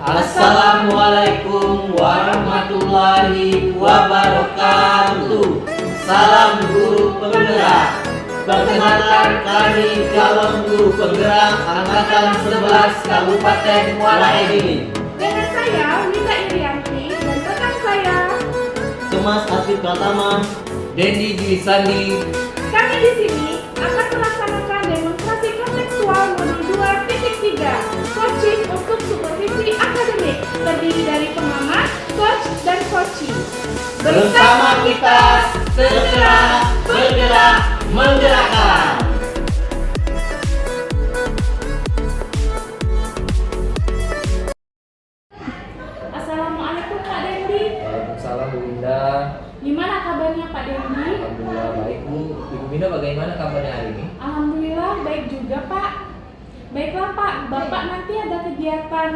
Assalamualaikum warahmatullahi wabarakatuh. Salam guru penggerak. Perkenalkan kami calon guru penggerak angkatan 11 Kabupaten Muara Enim. Dengan saya Winda Irianti dan rekan saya Thomas Afif Pratama, Dendi Dwi Sandi. Kami di sini akan melaksanakan demonstrasi kontekstual modul 2.3 coaching untuk supervisi akademik terdiri dari pengamat, coach, dan coaching. Bersama kita segera bergerak menggerakkan. Assalamualaikum Pak Dendi. Waalaikumsalam Bu Winda. Gimana kabarnya Pak Dendi? Alhamdulillah baik Bu. Ibu Winda bagaimana kabarnya hari ini? Alhamdulillah baik juga Pak. Baiklah Pak, Bapak nanti ada kegiatan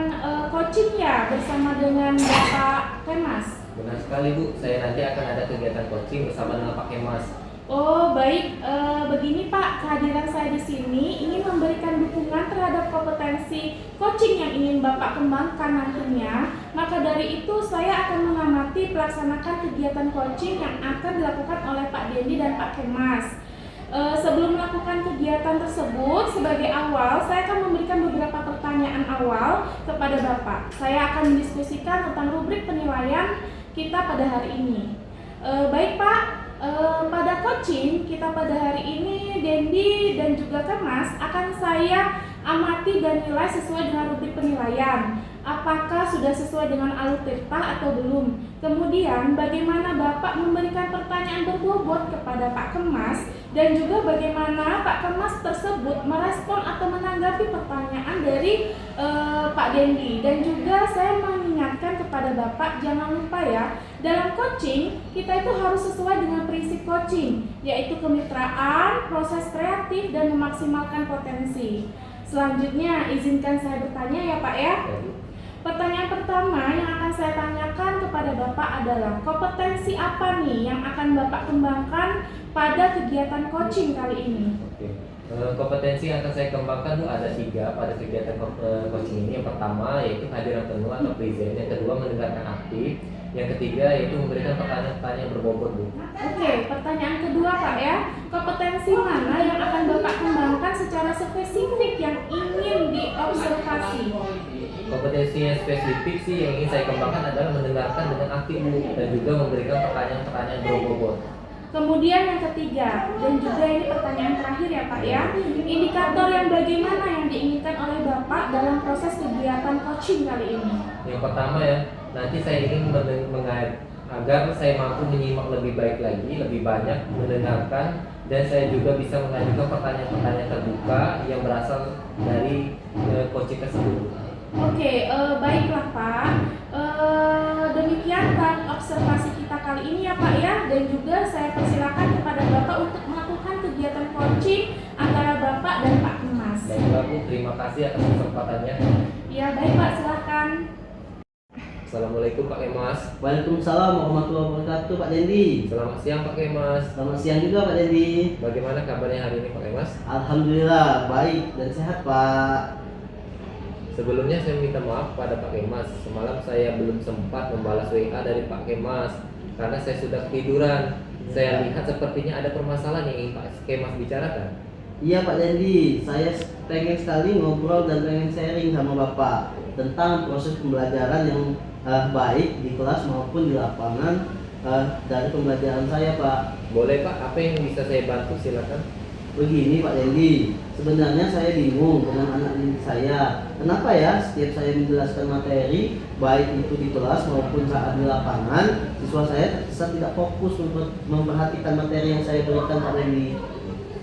coaching ya bersama dengan Bapak Kemas. Benar sekali Bu, saya nanti akan ada kegiatan coaching bersama dengan Pak Kemas. Oh baik, begini Pak, kehadiran saya di sini ingin memberikan dukungan terhadap kompetensi coaching yang ingin Bapak kembangkan nantinya. Maka dari itu saya akan mengamati pelaksanakan kegiatan coaching yang akan dilakukan oleh Pak Dendi dan Pak Kemas. Sebelum melakukan kegiatan tersebut, sebagai awal saya akan memberikan beberapa pertanyaan awal kepada Bapak. Saya akan mendiskusikan tentang rubrik penilaian kita pada hari ini. Baik Pak, pada coaching kita pada hari ini Dendi dan juga Kemas akan saya amati dan nilai sesuai dengan rubrik penilaian. Apakah sudah sesuai dengan alur tirta atau belum? Kemudian bagaimana Bapak memberikan pertanyaan berbobot kepada Pak Kemas dan juga bagaimana Pak Kemas tersebut merespon atau menanggapi pertanyaan dari Pak Dendi. Dan juga saya mengingatkan kepada Bapak jangan lupa ya, dalam coaching kita itu harus sesuai dengan prinsip coaching, yaitu kemitraan, proses kreatif, dan memaksimalkan potensi. Selanjutnya izinkan saya bertanya ya Pak ya. Pertanyaan pertama yang akan saya tanyakan kepada Bapak adalah kompetensi apa nih yang akan Bapak kembangkan pada kegiatan coaching kali ini? Oke. Kompetensi yang akan saya kembangkan Bu ada 3 pada kegiatan coaching ini. Yang pertama yaitu kehadiran penuh atau present. Yang kedua mendengarkan aktif. Yang ketiga yaitu memberikan pertanyaan-pertanyaan berbobot Bu. Oke, pertanyaan kedua Pak ya. Kompetensi mana yang akan Bapak kembangkan secara spesifik yang ingin diobservasi? Kompetensi yang spesifik sih yang ingin saya kembangkan adalah mendengarkan dengan aktif Bu dan juga memberikan pertanyaan-pertanyaan berbobot. Kemudian yang ketiga, dan juga ini pertanyaan terakhir ya Pak ya, indikator yang bagaimana yang diinginkan oleh Bapak dalam proses kegiatan coaching kali ini? Yang pertama ya, nanti saya ingin agar saya mampu menyimak lebih baik lagi, lebih banyak mendengarkan, dan saya juga bisa mengajukan pertanyaan-pertanyaan terbuka yang berasal dari coaching tersebut. Oke, baiklah Pak. Demikian Pak observasi kita kali ini ya Pak ya, dan juga saya persilakan kepada Bapak untuk melakukan kegiatan coaching antara Bapak dan Pak Kemas. Baiklah Bu, terima kasih atas kesempatannya. Ya baik Pak, silakan. Assalamualaikum Pak Kemas. Waalaikumsalam warahmatullahi wabarakatuh Pak Dendi. Selamat siang Pak Kemas. Selamat siang juga Pak Dendi. Bagaimana kabarnya hari ini Pak Kemas? Alhamdulillah baik dan sehat Pak. Sebelumnya saya minta maaf pada Pak Kemas. Semalam saya belum sempat membalas WA dari Pak Kemas karena saya sudah ketiduran. Saya lihat sepertinya ada permasalahan yang ingin Pak Kemas bicarakan. Iya Pak Dendi, saya pengen sekali ngobrol dan pengen sharing sama Bapak tentang proses pembelajaran yang baik di kelas maupun di lapangan dari pembelajaran saya Pak. Boleh Pak, apa yang bisa saya bantu silakan. Begini Pak Dendi, sebenarnya saya bingung dengan anak didik saya. Kenapa ya setiap saya menjelaskan materi, baik itu di kelas maupun saat di lapangan, siswa saya terkesan tidak fokus memperhatikan materi yang saya berikan Pak Dendi.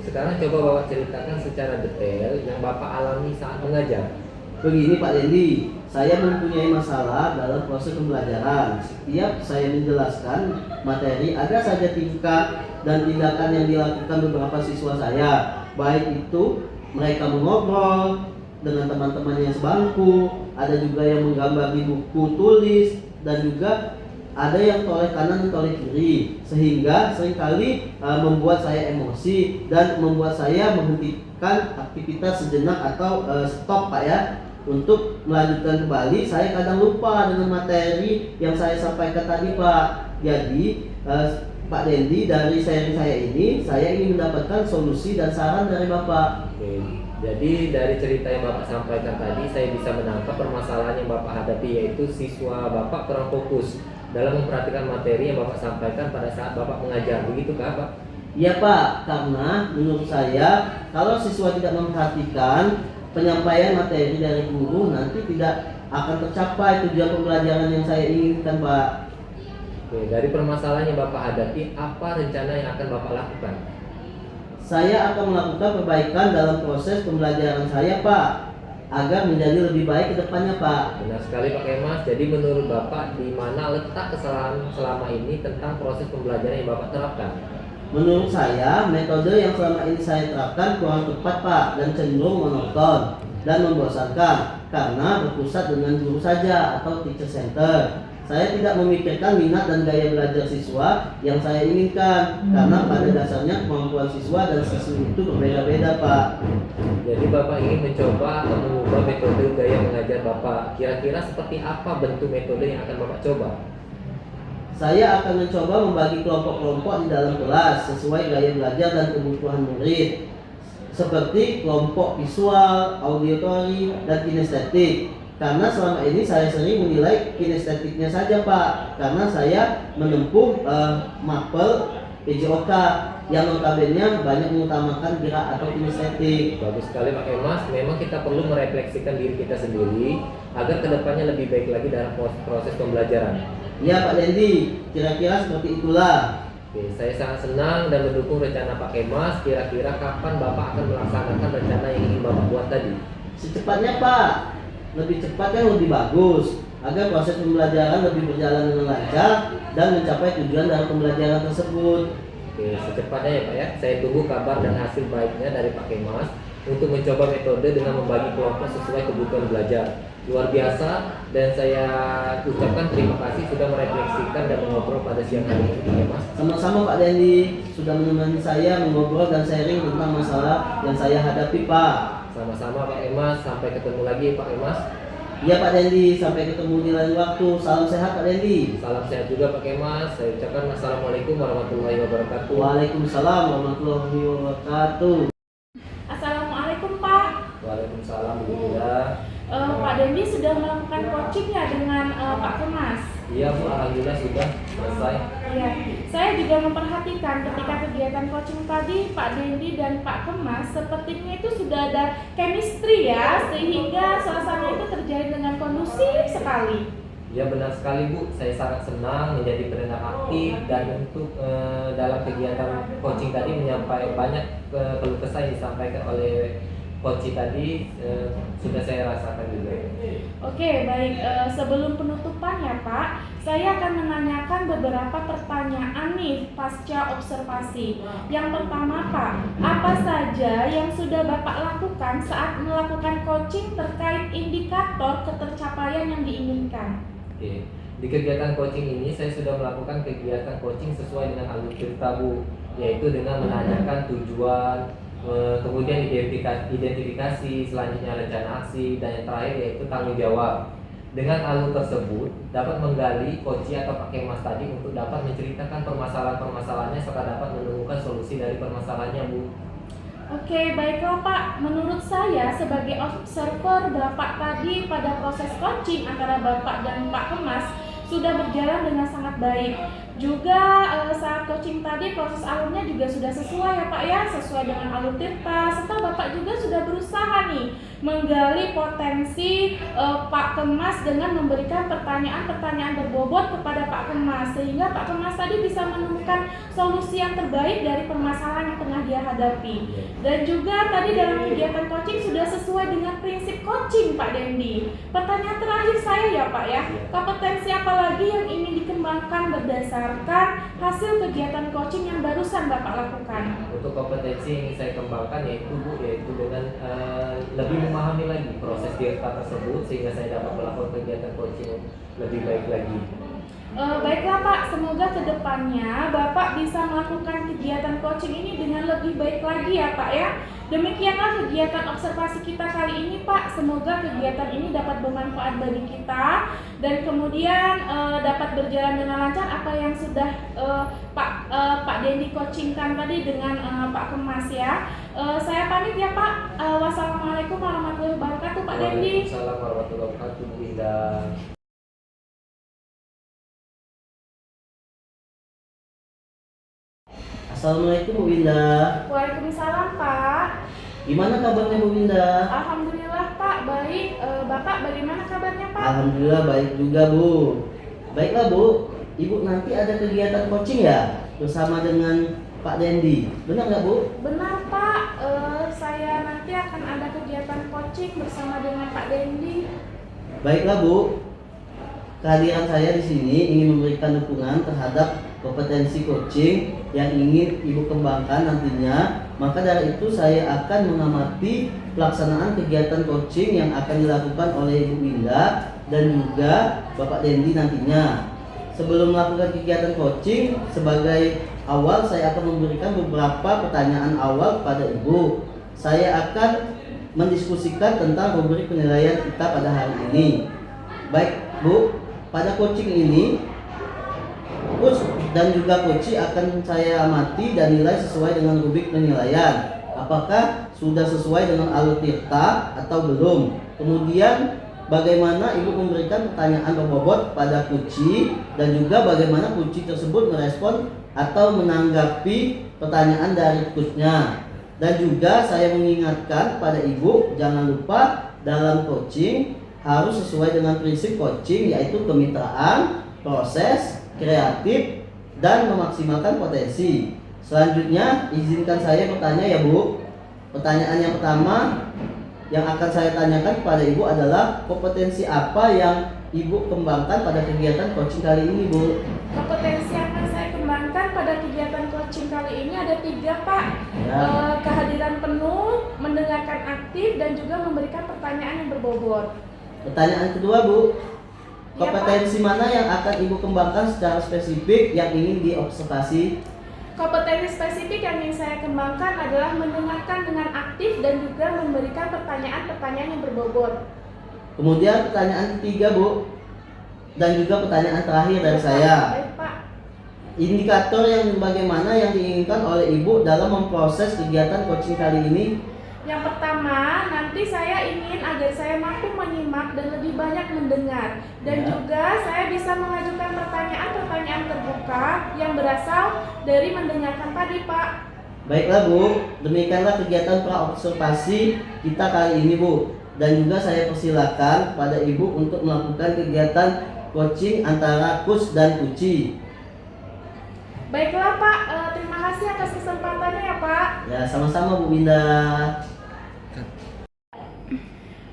Sekarang coba Bapak ceritakan secara detail yang Bapak alami saat mengajar. Begini Pak Dendi, saya mempunyai masalah dalam proses pembelajaran. Setiap saya menjelaskan materi, ada saja tingkah dan tindakan yang dilakukan beberapa siswa saya. Baik itu mereka mengobrol dengan teman-temannya sebangku, ada juga yang menggambar di buku tulis, dan juga ada yang toleh kanan dan toleh kiri, sehingga seringkali membuat saya emosi dan membuat saya menghentikan aktivitas sejenak atau stop Pak ya. untuk melanjutkan kembali. Saya kadang lupa dengan materi yang saya sampaikan tadi Pak. Jadi Pak Dendi, dari sharing saya ini saya ingin mendapatkan solusi dan saran dari Bapak. Oke. Jadi dari cerita yang Bapak sampaikan tadi, saya bisa menangkap permasalahan yang Bapak hadapi, yaitu siswa Bapak kurang fokus dalam memperhatikan materi yang Bapak sampaikan pada saat Bapak mengajar. Begitukah Pak? Iya Pak, karena menurut saya kalau siswa tidak memperhatikan penyampaian materi dari guru, nanti tidak akan tercapai tujuan pembelajaran yang saya inginkan Pak. Oke, dari permasalahan yang Bapak hadapi, apa rencana yang akan Bapak lakukan? Saya akan melakukan perbaikan dalam proses pembelajaran saya Pak, agar menjadi lebih baik ke depannya Pak. Benar sekali Pak Kemas. Jadi menurut Bapak, di mana letak kesalahan selama ini tentang proses pembelajaran yang Bapak terapkan? Menurut saya, metode yang selama ini saya terapkan kurang tepat Pak, dan cenderung monoton dan membosankan karena berpusat dengan guru saja atau teacher center. Saya tidak memikirkan minat dan gaya belajar siswa yang saya inginkan, karena pada dasarnya kemampuan siswa dan siswa itu berbeda-beda Pak. Jadi Bapak ingin mencoba atau mengubah metode gaya mengajar Bapak. Kira-kira seperti apa bentuk metode yang akan Bapak coba? Saya akan mencoba membagi kelompok-kelompok di dalam kelas sesuai gaya belajar dan kebutuhan murid, seperti kelompok visual, auditory, dan kinestetik. Karena selama ini saya sering menilai kinestetiknya saja Pak, karena saya menempuh mapel PJOK yang notabene banyak mengutamakan gerak atau kinestetik. Bagus sekali Pak Kemas. Memang kita perlu merefleksikan diri kita sendiri agar kedepannya lebih baik lagi dalam proses pembelajaran. Iya Pak Dendi, kira-kira seperti itulah. Oke, saya sangat senang dan mendukung rencana Pak Kemas. Kira-kira kapan Bapak akan melaksanakan rencana yang ingin Bapak buat tadi? Secepatnya Pak, lebih cepat kan lebih bagus, agar proses pembelajaran lebih berjalan dengan lancar dan mencapai tujuan dalam pembelajaran tersebut. Oke, secepatnya ya Pak ya. Saya tunggu kabar dan hasil baiknya dari Pak Kemas untuk mencoba metode dengan membagi kelompok sesuai kebutuhan belajar. Luar biasa, dan saya ucapkan terima kasih sudah merefleksikan dan mengobrol pada siang hari ini ya Mas. Sama-sama Pak Dendi, sudah menemani saya mengobrol dan sharing tentang masalah yang saya hadapi Pak. Sama-sama Pak Kemas, sampai ketemu lagi Pak Kemas. Iya Pak Dendi, sampai ketemu di lain waktu. Salam sehat Pak Dendi. Salam sehat juga Pak Kemas. Saya ucapkan assalamualaikum warahmatullahi wabarakatuh. Waalaikumsalam warahmatullahi wabarakatuh. Assalamualaikum Pak. Waalaikumsalam Bu Ida. Pak Dendi sudah melakukan coaching ya dengan Pak Kemas? Iya Bu, alhamdulillah sudah selesai. Iya, saya juga memperhatikan ketika kegiatan coaching tadi Pak Dendi dan Pak Kemas sepertinya itu sudah ada chemistry ya, sehingga suasana itu terjalin dengan kondusif sekali. Ya benar sekali Bu, saya sangat senang menjadi pendengar aktif dan untuk dalam kegiatan coaching tadi menyampaikan banyak keluh kesah yang disampaikan oleh coach tadi sudah saya rasakan juga. Oke, baik. Sebelum penutupan ya Pak, saya akan menanyakan beberapa pertanyaan nih pasca observasi. Yang pertama Pak, apa saja yang sudah Bapak lakukan saat melakukan coaching terkait indikator ketercapaian yang diinginkan? Oke. Di kegiatan coaching ini saya sudah melakukan kegiatan coaching sesuai dengan alur cerita Bu, yaitu dengan menanyakan tujuan, kemudian identifikasi, selanjutnya rencana aksi, dan yang terakhir yaitu tanggung jawab. Dengan alur tersebut dapat menggali coach atau Pak Kemas tadi untuk dapat menceritakan permasalahan-permasalahannya serta dapat menemukan solusi dari permasalahannya Bu. Oke, baiklah Pak. Menurut saya sebagai observer Bapak tadi pada proses coaching antara Bapak dan Pak Kemas sudah berjalan dengan sangat baik. Juga saat coaching tadi proses alurnya juga sudah sesuai ya Pak ya, sesuai dengan alur tirta, serta Bapak juga sudah berusaha nih menggali potensi Pak Kemas dengan memberikan pertanyaan-pertanyaan berbobot kepada Pak Kemas, sehingga Pak Kemas tadi bisa menemukan solusi yang terbaik dari permasalahan yang tengah dia hadapi. Dan juga tadi dalam kegiatan coaching sudah sesuai dengan prinsip coaching Pak Dendi. Pertanyaan terakhir saya ya Pak ya, kompetensi apa lagi yang ingin dikembangkan berdasarkan hasil kegiatan coaching yang barusan Bapak lakukan? Untuk kompetensi yang ingin saya kembangkan yaitu Bu, yaitu dengan lebih memahami lagi proses tirta tersebut sehingga saya dapat melakukan kegiatan coaching lebih baik lagi. Baiklah Pak, semoga kedepannya Bapak bisa melakukan kegiatan coaching ini dengan lebih baik lagi ya Pak ya. Demikianlah kegiatan observasi kita kali ini, Pak. Semoga kegiatan ini dapat bermanfaat bagi kita dan kemudian dapat berjalan dengan lancar apa yang sudah Pak Dendi coachingkan tadi dengan Pak Kemas ya. Saya pamit ya, Pak. Wassalamualaikum warahmatullahi wabarakatuh, Pak Dendi. Waalaikumsalam warahmatullahi wabarakatuh, Bu Indah. Assalamualaikum Bu Winda. Waalaikumsalam, Pak. Gimana kabarnya Bu Winda? Alhamdulillah, Pak. Baik. Bapak bagaimana kabarnya, Pak? Alhamdulillah baik juga Bu. Baiklah Bu, Ibu nanti ada kegiatan coaching ya bersama dengan Pak Dendi. Benar nggak Bu? Benar, Pak. Saya nanti akan ada kegiatan coaching bersama dengan Pak Dendi. Baiklah Bu, kehadiran saya di sini ingin memberikan dukungan terhadap kompetensi coaching yang ingin Ibu kembangkan nantinya. Maka dari itu saya akan mengamati pelaksanaan kegiatan coaching yang akan dilakukan oleh Ibu Winda dan juga Bapak Dendi nantinya. Sebelum melakukan kegiatan coaching, sebagai awal saya akan memberikan beberapa pertanyaan awal pada Ibu. Saya akan mendiskusikan tentang rubrik penilaian kita pada hari ini. Baik Bu, pada coaching ini coach dan juga coach akan saya amati dan nilai sesuai dengan rubrik penilaian. Apakah sudah sesuai dengan alur tirta atau belum? Kemudian bagaimana Ibu memberikan pertanyaan berbobot pada coach dan juga bagaimana coach tersebut merespon atau menanggapi pertanyaan dari coachnya. Dan juga saya mengingatkan pada Ibu jangan lupa dalam coaching harus sesuai dengan prinsip coaching, yaitu kemitraan, proses, kreatif, dan memaksimalkan potensi. Selanjutnya izinkan saya bertanya ya Bu. Pertanyaan yang pertama yang akan saya tanyakan kepada Ibu adalah kompetensi apa yang Ibu kembangkan pada kegiatan coaching kali ini Bu? Kompetensi yang akan saya kembangkan pada kegiatan coaching kali ini ada 3, Pak. Ya. Kehadiran penuh, mendengarkan aktif, dan juga memberikan pertanyaan yang berbobot. Pertanyaan kedua Bu, Ya, kompetensi mana yang akan Ibu kembangkan secara spesifik yang ingin diobservasi? Kompetensi spesifik yang ingin saya kembangkan adalah mendengarkan dengan aktif dan juga memberikan pertanyaan-pertanyaan yang berbobot. Kemudian pertanyaan ketiga Bu, dan juga pertanyaan terakhir dari saya. Baik, Pak. Indikator yang bagaimana yang diinginkan oleh Ibu dalam memproses kegiatan coaching kali ini? Yang pertama, nanti saya ingin agar saya mampu menyimak dan lebih banyak mendengar. Dan Ya. juga saya bisa mengajukan pertanyaan-pertanyaan terbuka yang berasal dari mendengarkan tadi, Pak. Baiklah Bu, demikianlah kegiatan praobservasi kita kali ini Bu. Dan juga saya persilakan pada Ibu untuk melakukan kegiatan coaching antara coach dan coachee. Baiklah, Pak. Terima kasih atas kesempatannya ya, Pak. Ya, sama-sama Bu Winda.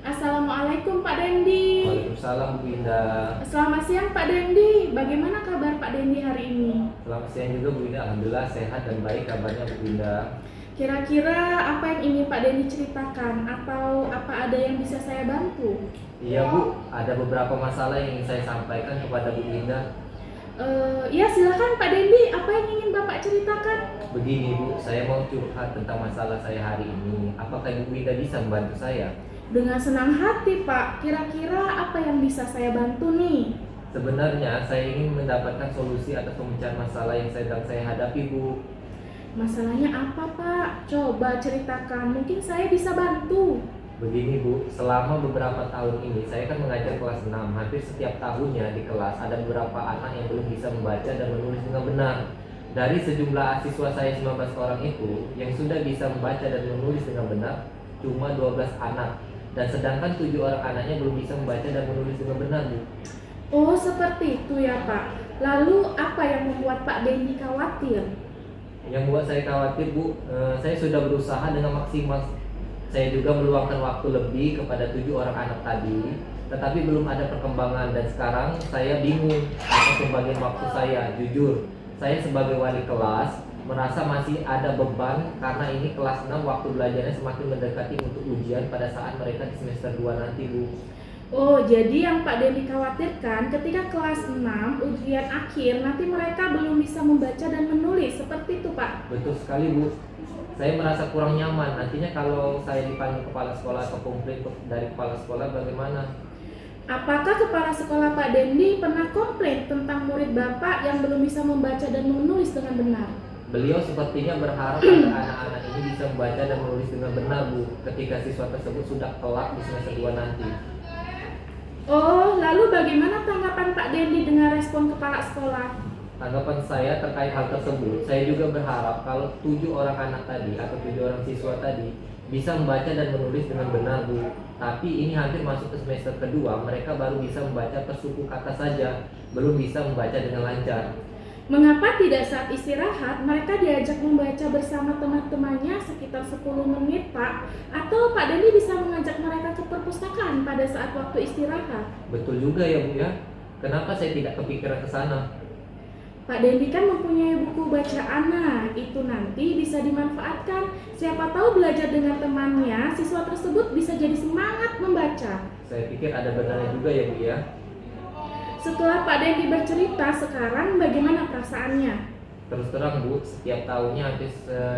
Assalamualaikum Pak Dendi. Waalaikumsalam, Bu Indah. Selamat siang Pak Dendi. Bagaimana kabar Pak Dendi hari ini? Selamat siang juga, Bu Indah. Alhamdulillah sehat dan baik kabarnya, Bu Indah. Kira-kira apa yang ingin Pak Dendi ceritakan atau apa ada yang bisa saya bantu? Iya, Bu, ada beberapa masalah yang ingin saya sampaikan kepada Bu Indah. Ya silakan Pak Dendi. Apa yang ingin Bapak ceritakan? Begini, Bu, saya mau curhat tentang masalah saya hari ini. Apakah Bu Indah bisa membantu saya? Dengan senang hati Pak. Kira-kira apa yang bisa saya bantu nih? Sebenarnya saya ingin mendapatkan solusi atas pemecahan masalah yang sedang saya hadapi, Bu. Masalahnya apa Pak? Coba ceritakan. Mungkin saya bisa bantu. Begini, Bu, selama beberapa tahun ini saya kan mengajar kelas 6. Hampir setiap tahunnya di kelas ada beberapa anak yang belum bisa membaca dan menulis dengan benar. Dari sejumlah siswa saya 19 orang itu, yang sudah bisa membaca dan menulis dengan benar cuma 12 anak. Dan sedangkan 7 orang anaknya belum bisa membaca dan menulis dengan benar, Bu. Oh seperti itu ya Pak. Lalu apa yang membuat Pak Dendi khawatir? Yang membuat saya khawatir, Bu, saya sudah berusaha dengan maksimal. Saya juga meluangkan waktu lebih kepada 7 orang anak tadi, tetapi belum ada perkembangan. Dan sekarang saya bingung atas pembagian waktu saya. Jujur, saya sebagai wali kelas merasa masih ada beban karena ini kelas 6, waktu belajarnya semakin mendekati untuk ujian pada saat mereka di semester 2 nanti, Bu. Oh, jadi yang Pak Dendi khawatirkan ketika kelas 6 ujian akhir nanti mereka belum bisa membaca dan menulis, seperti itu Pak? Betul sekali Bu. Saya merasa kurang nyaman. Nantinya kalau saya dipanggil kepala sekolah atau komplain dari kepala sekolah bagaimana? Apakah kepala sekolah Pak Dendi pernah komplain tentang murid Bapak yang belum bisa membaca dan menulis dengan benar? Beliau sepertinya berharap agar anak-anak ini bisa membaca dan menulis dengan benar Bu, ketika siswa tersebut sudah kelak di semester 2 nanti. Oh, lalu bagaimana tanggapan Pak Dendi dengan respon kepala sekolah? Tanggapan saya terkait hal tersebut, saya juga berharap kalau 7 orang anak tadi atau 7 orang siswa tadi bisa membaca dan menulis dengan benar Bu. Tapi ini hampir masuk ke semester kedua, mereka baru bisa membaca per suku kata saja, belum bisa membaca dengan lancar. Mengapa tidak saat istirahat mereka diajak membaca bersama teman-temannya sekitar 10 menit Pak? Atau Pak Dendi bisa mengajak mereka ke perpustakaan pada saat waktu istirahat? Betul juga ya Bu ya. Kenapa saya tidak kepikiran ke sana? Pak Dendi kan mempunyai buku bacaan, nah itu nanti bisa dimanfaatkan. Siapa tahu belajar dengan temannya, siswa tersebut bisa jadi semangat membaca. Saya pikir ada benarnya juga ya Bu ya. Setelah Pak Dendi bercerita, sekarang bagaimana perasaannya? Terus terang Bu, setiap tahunnya hampir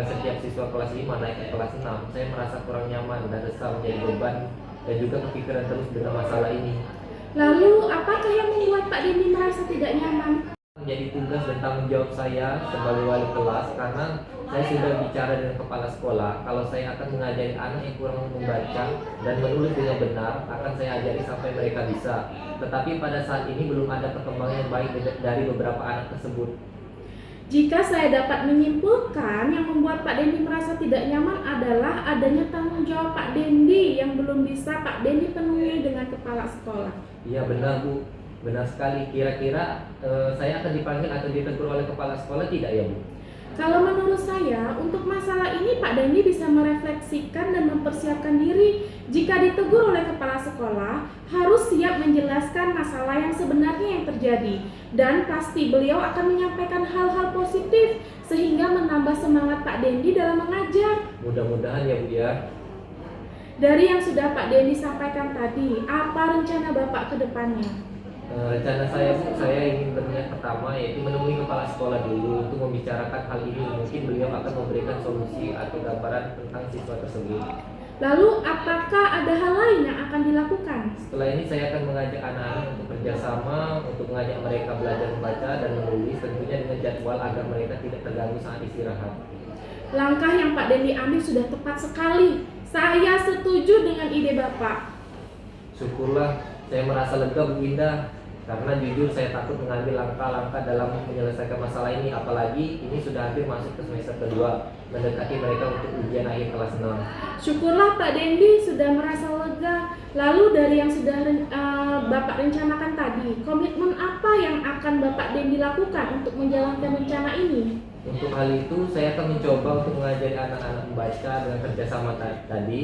setiap siswa kelas 5 naik ke kelas 6, saya merasa kurang nyaman dan resah menjadi beban dan juga kepikiran terus dengan masalah ini. Lalu, apakah yang membuat Pak Dendi merasa tidak nyaman? Menjadi tugas dan tanggung jawab saya sebagai wali kelas, karena saya sudah bicara dengan kepala sekolah kalau saya akan mengajari anak yang kurang membaca dan menulis dengan benar, akan saya ajari sampai mereka bisa. Tetapi pada saat ini belum ada perkembangan yang baik dari beberapa anak tersebut. Jika saya dapat menyimpulkan, yang membuat Pak Dendi merasa tidak nyaman adalah adanya tanggung jawab Pak Dendi yang belum bisa Pak Dendi penuhi dengan kepala sekolah. Iya benar Bu, benar sekali. Kira-kira saya akan dipanggil atau ditegur oleh kepala sekolah tidak ya Bu? Kalau menurut saya, untuk masalah ini Pak Dendi bisa merefleksikan dan mempersiapkan diri. Jika ditegur oleh kepala sekolah, harus siap menjelaskan masalah yang sebenarnya yang terjadi. Dan pasti beliau akan menyampaikan hal-hal positif sehingga menambah semangat Pak Dendi dalam mengajar. Mudah-mudahan ya Bu ya. Dari yang sudah Pak Dendi sampaikan tadi, apa rencana Bapak ke depannya? Rencana saya Bu, saya ingin berniat pertama yaitu menemui kepala sekolah dulu untuk membicarakan hal ini. Mungkin beliau akan memberikan solusi atau gambaran tentang siswa tersebut. Lalu, apakah ada hal lain yang akan dilakukan? Setelah ini saya akan mengajak anak-anak untuk kerjasama untuk mengajak mereka belajar membaca dan menulis, tentunya dengan jadwal agar mereka tidak terganggu saat istirahat. Langkah yang Pak Dendi ambil sudah tepat sekali. Saya setuju dengan ide Bapak. Syukurlah, saya merasa lega Bu Indah, karena jujur saya takut mengambil langkah-langkah dalam menyelesaikan masalah ini, apalagi ini sudah hampir masuk ke semester kedua, mendekati mereka untuk ujian akhir kelas 6. Syukurlah Pak Dendi sudah merasa lega. Lalu dari yang sudah Bapak rencanakan tadi, komitmen apa yang akan Bapak Dendi lakukan untuk menjalankan rencana ini? Untuk hal itu saya akan mencoba untuk mengajari anak-anak membaca dengan kerjasama tadi.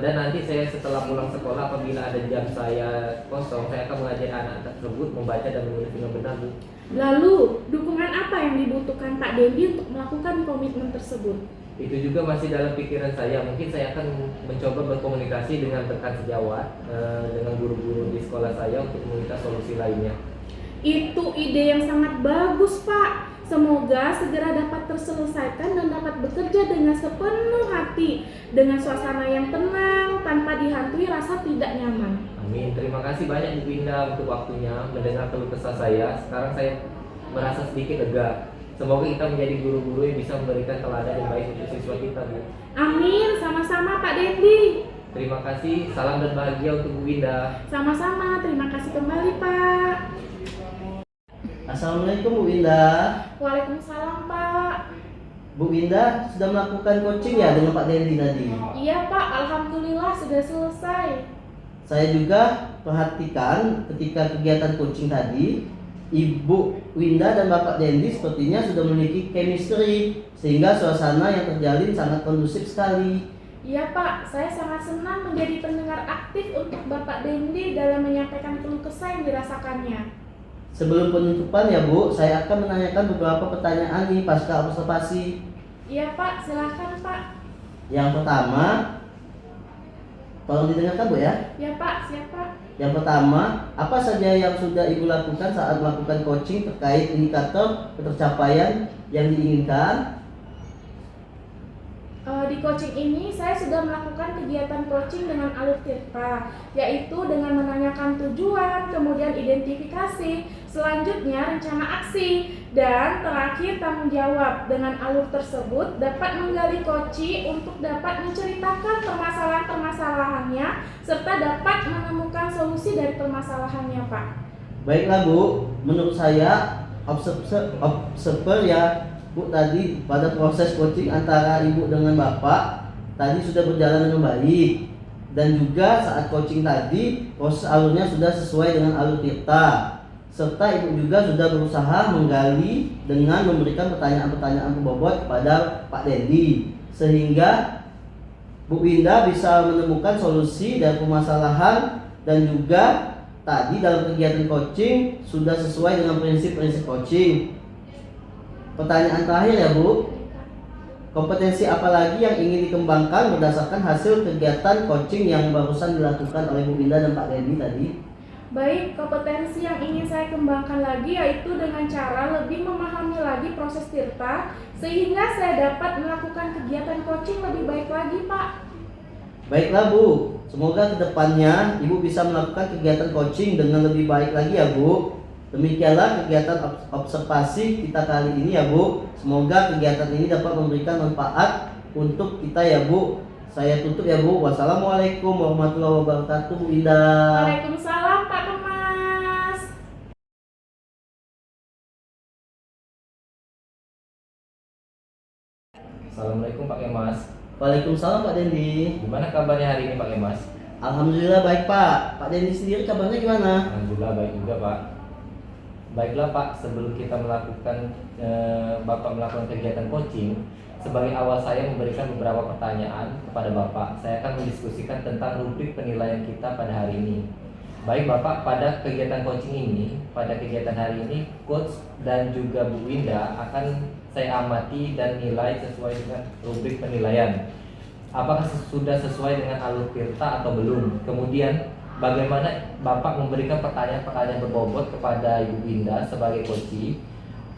Dan nanti saya setelah pulang sekolah, apabila ada jam saya kosong, saya akan mengajari anak tersebut membaca dan menulis dengan benar Bu. Lalu, dukungan apa yang dibutuhkan Pak Dendi untuk melakukan komitmen tersebut? Itu juga masih dalam pikiran saya. Mungkin saya akan mencoba berkomunikasi dengan rekan sejawat, dengan guru-guru di sekolah saya untuk meminta solusi lainnya. Itu ide yang sangat bagus Pak. Semoga segera dapat terselesaikan dan dapat bekerja dengan sepenuh hati, dengan suasana yang tenang, tanpa dihantui rasa tidak nyaman. Amin. Terima kasih banyak Bu Indah untuk waktunya mendengar keluh kesah saya. Sekarang saya merasa sedikit lega. Semoga kita menjadi guru-guru yang bisa memberikan teladan yang baik untuk siswa kita Bu. Amin, sama-sama Pak Dendi. Terima kasih, salam dan bahagia untuk Bu Indah. Sama-sama, terima kasih kembali Pak. Assalamualaikum Bu Indah. Waalaikumsalam Pak. Bu Indah sudah melakukan coaching ya dengan Pak Dendi tadi? Iya Pak, Alhamdulillah sudah selesai. Saya juga perhatikan ketika kegiatan coaching tadi, Ibu Winda dan Bapak Dendi sepertinya sudah memiliki chemistry, sehingga suasana yang terjalin sangat kondusif sekali. Iya Pak, saya sangat senang menjadi pendengar aktif untuk Bapak Dendi dalam menyampaikan keluh kesah yang dirasakannya. Sebelum penutupan ya Bu, saya akan menanyakan beberapa pertanyaan nih pasca observasi. Iya Pak, silakan Pak. Yang pertama, Tolong didengarkan Bu ya. Ya Pak, siap Pak. Yang pertama, apa saja yang sudah Ibu lakukan saat melakukan coaching terkait indikator pencapaian yang diinginkan? Di coaching ini saya sudah melakukan kegiatan coaching dengan alur tirta, yaitu dengan menanyakan tujuan, kemudian identifikasi, selanjutnya rencana aksi, dan terakhir tanggung jawab. Dengan alur tersebut dapat menggali coach untuk dapat menceritakan permasalahan-permasalahannya serta dapat menemukan solusi dari permasalahannya, Pak. Baiklah Bu, menurut saya observer ya Bu tadi pada proses coaching antara Ibu dengan Bapak tadi sudah berjalan dengan baik, dan juga saat coaching tadi proses alurnya sudah sesuai dengan alur kita, serta Ibu juga sudah berusaha menggali dengan memberikan pertanyaan-pertanyaan berbobot kepada Pak Dendi, sehingga Bu Winda bisa menemukan solusi dari permasalahan, dan juga tadi dalam kegiatan coaching sudah sesuai dengan prinsip-prinsip coaching. Pertanyaan terakhir ya Bu, kompetensi apa lagi yang ingin dikembangkan berdasarkan hasil kegiatan coaching yang barusan dilakukan oleh Bu Winda dan Pak Dendi tadi? Baik, kompetensi yang ingin saya kembangkan lagi yaitu dengan cara lebih memahami lagi proses tirta sehingga saya dapat melakukan kegiatan coaching lebih baik lagi, Pak. Baiklah Bu, semoga kedepannya Ibu bisa melakukan kegiatan coaching dengan lebih baik lagi ya Bu. Demikianlah kegiatan observasi kita kali ini ya Bu. Semoga kegiatan ini dapat memberikan manfaat untuk kita ya Bu. Saya tutup ya Bu. Wassalamualaikum warahmatullahi wabarakatuh Bu Indah. Waalaikumsalam Pak Kemas. Assalamualaikum Pak Kemas. Waalaikumsalam Pak Dendi. Gimana kabarnya hari ini Pak Kemas? Alhamdulillah baik Pak. Pak Dendi sendiri kabarnya gimana? Alhamdulillah baik juga Pak. Baiklah Pak, sebelum kita melakukan Bapak melakukan kegiatan coaching, sebagai awal saya memberikan beberapa pertanyaan kepada Bapak. Saya akan mendiskusikan tentang rubrik penilaian kita pada hari ini. Baik Bapak, pada kegiatan coaching ini, pada kegiatan hari ini, Coach dan juga Bu Winda akan saya amati dan nilai sesuai dengan rubrik penilaian. Apakah sudah sesuai dengan alur tirta atau belum? Kemudian bagaimana Bapak memberikan pertanyaan-pertanyaan berbobot kepada Ibu Winda sebagai coach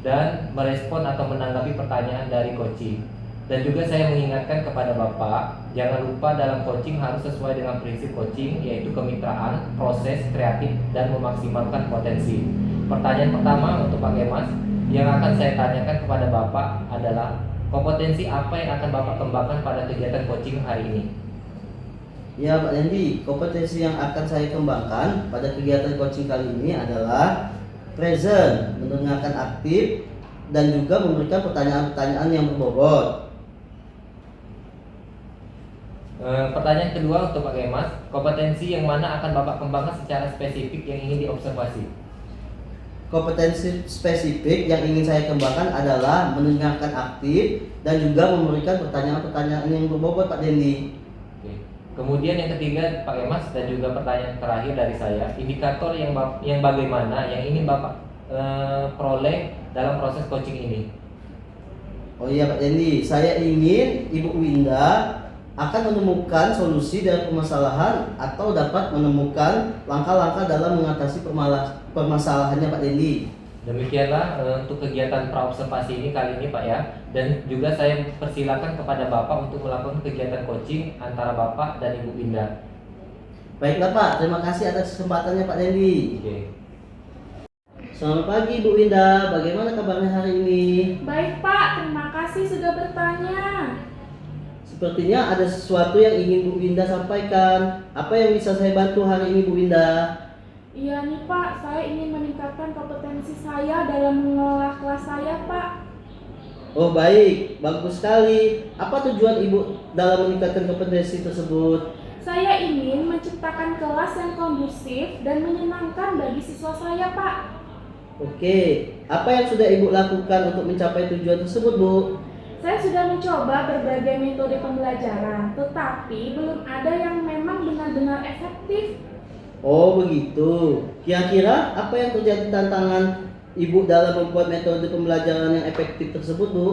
dan merespon atau menanggapi pertanyaan dari coach. Dan juga saya mengingatkan kepada Bapak, jangan lupa dalam coaching harus sesuai dengan prinsip coaching, yaitu kemitraan, proses, kreatif, dan memaksimalkan potensi. Pertanyaan pertama untuk Pak Kemas yang akan saya tanyakan kepada Bapak adalah kompetensi apa yang akan Bapak kembangkan pada kegiatan coaching hari ini? Ya Pak Dendi, kompetensi yang akan saya kembangkan pada kegiatan coaching kali ini adalah present, mendengarkan aktif, dan juga memberikan pertanyaan-pertanyaan yang berbobot. Pertanyaan kedua untuk Pak Kemas, kompetensi yang mana akan Bapak kembangkan secara spesifik yang ingin diobservasi? Kompetensi spesifik yang ingin saya kembangkan adalah mendengarkan aktif dan juga memberikan pertanyaan-pertanyaan yang berbobot Pak Dendi. Oke. Kemudian yang ketiga Pak Kemas, dan juga pertanyaan terakhir dari saya, indikator yang bagaimana yang ingin Bapak peroleh dalam proses coaching ini? Oh iya Pak Dendi, saya ingin Ibu Winda akan menemukan solusi dari permasalahan atau dapat menemukan langkah-langkah dalam mengatasi permasalahannya Pak Dendi. Demikianlah untuk kegiatan praobservasi ini kali ini Pak ya. Dan juga saya persilakan kepada Bapak untuk melakukan kegiatan coaching antara Bapak dan Ibu Winda. Baiklah Pak, terima kasih atas kesempatannya Pak Dendi. Oke. Selamat pagi Bu Winda, bagaimana kabarnya hari ini? Baik Pak, terima kasih sudah bertanya. Sepertinya ada sesuatu yang ingin Bu Winda sampaikan. Apa yang bisa saya bantu hari ini Bu Winda? Iya nih Pak, saya ingin meningkatkan kompetensi saya dalam mengelola kelas saya Pak. Oh baik, bagus sekali. Apa tujuan Ibu dalam meningkatkan kompetensi tersebut? Saya ingin menciptakan kelas yang kondusif dan menyenangkan bagi siswa saya Pak. Oke, apa yang sudah Ibu lakukan untuk mencapai tujuan tersebut Bu? Saya sudah mencoba berbagai metode pembelajaran, tetapi belum ada yang memang benar-benar efektif. Oh begitu. Kira-kira apa yang terjadi tantangan Ibu dalam membuat metode pembelajaran yang efektif tersebut Bu?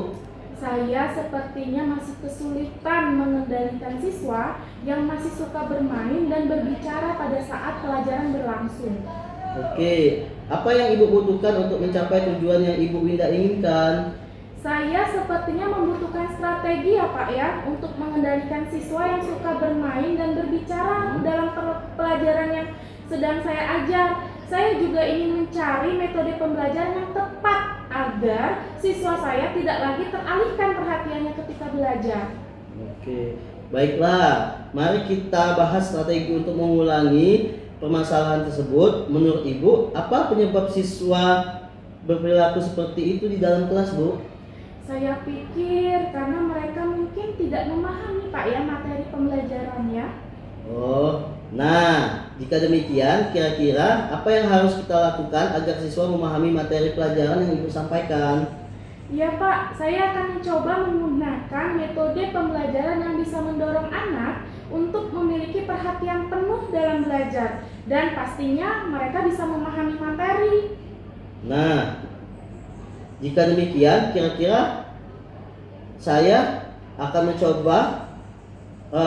Saya sepertinya masih kesulitan mengendalikan siswa yang masih suka bermain dan berbicara pada saat pelajaran berlangsung. Oke, apa yang Ibu butuhkan untuk mencapai tujuan yang Ibu Winda inginkan? Saya sepertinya membutuhkan strategi ya Pak ya untuk mengendalikan siswa yang suka bermain dan berbicara dalam pelajaran yang sedang saya ajar. Saya juga ingin mencari metode pembelajaran yang tepat agar siswa saya tidak lagi teralihkan perhatiannya ketika belajar. Oke, baiklah. Mari kita bahas strategi untuk mengulangi permasalahan tersebut. Menurut Ibu, apa penyebab siswa berperilaku seperti itu di dalam kelas, Bu? Saya pikir karena mereka mungkin tidak memahami Pak ya materi pembelajarannya. Oh, nah, jika demikian, kira-kira apa yang harus kita lakukan agar siswa memahami materi pelajaran yang Ibu sampaikan? Ya Pak, saya akan mencoba menggunakan metode pembelajaran yang bisa mendorong anak untuk memiliki perhatian penuh dalam belajar dan pastinya mereka bisa memahami materi. Nah, jika demikian, kira-kira saya akan mencoba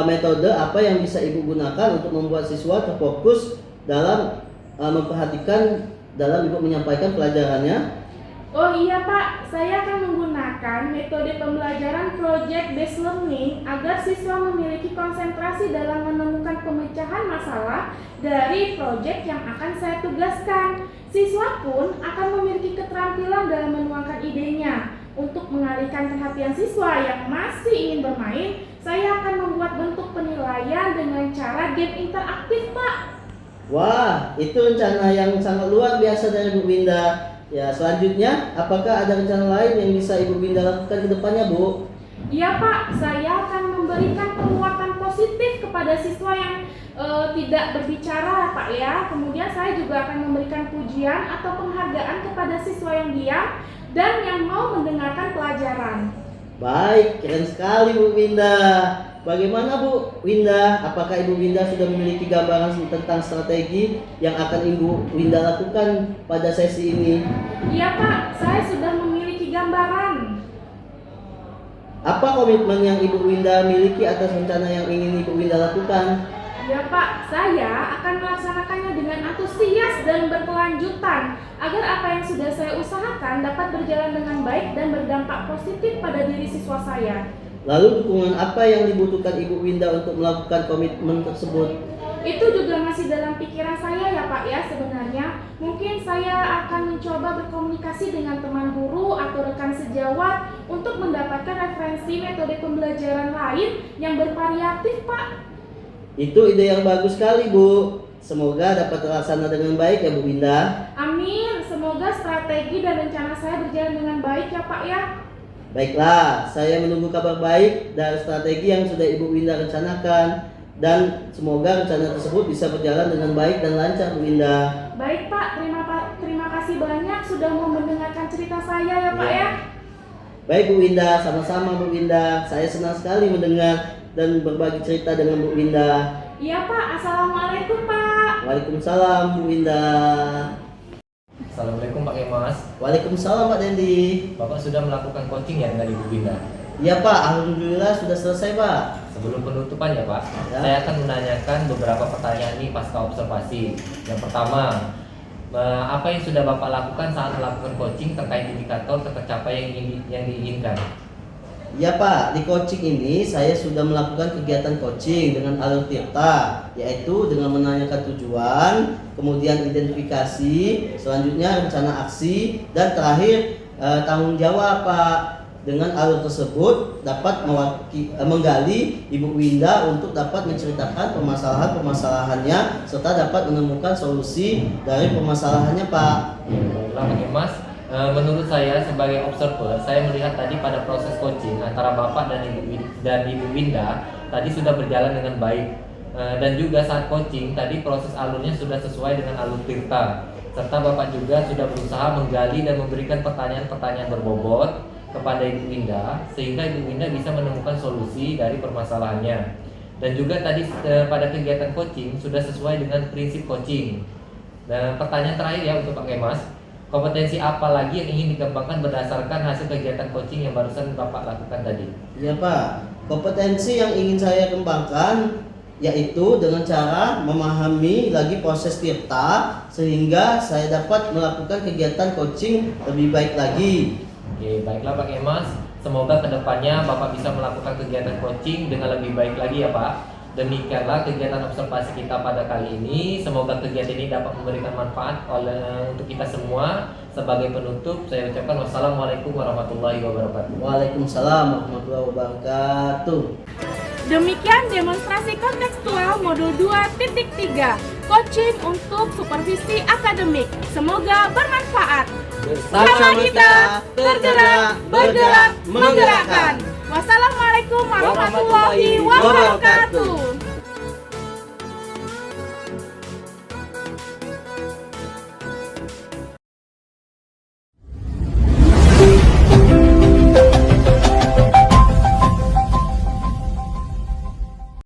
metode apa yang bisa Ibu gunakan untuk membuat siswa terfokus dalam memperhatikan dalam Ibu menyampaikan pelajarannya. Oh iya Pak, saya akan menggunakan metode pembelajaran project based learning agar siswa memiliki konsentrasi dalam menemukan pemecahan masalah dari project yang akan saya tugaskan. Siswa pun akan memiliki keterampilan dalam menuangkan idenya. Untuk mengalihkan perhatian siswa yang masih ingin bermain, saya akan membuat bentuk penilaian dengan cara game interaktif, Pak. Wah, itu rencana yang sangat luar biasa dari Bu Winda. Ya, selanjutnya, apakah ada rencana lain yang bisa Ibu Winda lakukan ke depannya, Bu? Iya, Pak. Saya akan memberikan penguatan positif kepada siswa yang tidak berbicara, Pak ya. Kemudian saya juga akan memberikan pujian atau penghargaan kepada siswa yang diam dan yang mau mendengarkan pelajaran. Baik, keren sekali Bu Winda. Bagaimana Bu Winda? Apakah Ibu Winda sudah memiliki gambaran tentang strategi yang akan Ibu Winda lakukan pada sesi ini? Iya Pak, saya sudah memiliki gambaran. Apa komitmen yang Ibu Winda miliki atas rencana yang ingin Ibu Winda lakukan? Ya Pak, saya akan melaksanakannya dengan antusias dan berkelanjutan agar apa yang sudah saya usahakan dapat berjalan dengan baik dan berdampak positif pada diri siswa saya. Lalu dukungan apa yang dibutuhkan Ibu Winda untuk melakukan komitmen tersebut? Itu juga masih dalam pikiran saya ya Pak ya sebenarnya. Mungkin saya akan mencoba berkomunikasi dengan teman guru atau rekan sejawat untuk mendapatkan referensi metode pembelajaran lain yang bervariatif Pak. Itu ide yang bagus sekali Bu. Semoga dapat terlaksana dengan baik ya Bu Winda. Amin, semoga strategi dan rencana saya berjalan dengan baik ya Pak ya. Baiklah, saya menunggu kabar baik dari strategi yang sudah Ibu Winda rencanakan. Dan semoga rencana tersebut bisa berjalan dengan baik dan lancar Bu Winda. Baik Pak, terima kasih banyak sudah mau mendengarkan cerita saya ya Pak ya. Baik Bu Winda, sama-sama Bu Winda. Saya senang sekali mendengar dan berbagi cerita dengan Bu Winda. Iya Pak, Assalamualaikum Pak. Waalaikumsalam Bu Winda. Assalamualaikum Pak Kemas. Waalaikumsalam Pak Dendi. Bapak sudah melakukan coaching ya dengan Ibu Winda? Iya Pak, alhamdulillah sudah selesai Pak. Sebelum penutupan ya Pak, Ya. saya akan menanyakan beberapa pertanyaan nih pasca observasi. Yang pertama, apa yang sudah Bapak lakukan saat melakukan coaching terkait indikator tercapai yang diinginkan? Ya Pak, di coaching ini saya sudah melakukan kegiatan coaching dengan alur tirta, yaitu dengan menanyakan tujuan, kemudian identifikasi, selanjutnya rencana aksi, dan terakhir tanggung jawab Pak. Dengan alur tersebut dapat menggali Ibu Winda untuk dapat menceritakan permasalahan-permasalahannya serta dapat menemukan solusi dari permasalahannya Pak. Baiklah Pak Kemas. Menurut saya sebagai observer, saya melihat tadi pada proses coaching antara Bapak dan Ibu Winda tadi sudah berjalan dengan baik. Dan juga saat coaching tadi proses alurnya sudah sesuai dengan alur tirta. Serta Bapak juga sudah berusaha menggali dan memberikan pertanyaan-pertanyaan berbobot kepada Ibu Winda sehingga Ibu Winda bisa menemukan solusi dari permasalahannya. Dan juga tadi pada kegiatan coaching sudah sesuai dengan prinsip coaching. Nah, pertanyaan terakhir ya untuk Pak Kemas. kompetensi apa lagi yang ingin dikembangkan berdasarkan hasil kegiatan coaching yang barusan Bapak lakukan tadi? Iya Pak, kompetensi yang ingin saya kembangkan yaitu dengan cara memahami lagi proses tirta sehingga saya dapat melakukan kegiatan coaching lebih baik lagi. Oke, baiklah Pak Kemas. Semoga kedepannya Bapak bisa melakukan kegiatan coaching dengan lebih baik lagi ya Pak. Demikianlah kegiatan observasi kita pada kali ini. Semoga kegiatan ini dapat memberikan manfaat untuk kita semua. Sebagai penutup, saya ucapkan wassalamualaikum warahmatullahi wabarakatuh. Waalaikumsalam warahmatullahi wabarakatuh. Demikian demonstrasi kontekstual modul 2.3 coaching untuk supervisi akademik. Semoga bermanfaat. Bersama kita tergerak, bergerak, menggerakkan. Wassalamualaikum warahmatullahi wabarakatuh.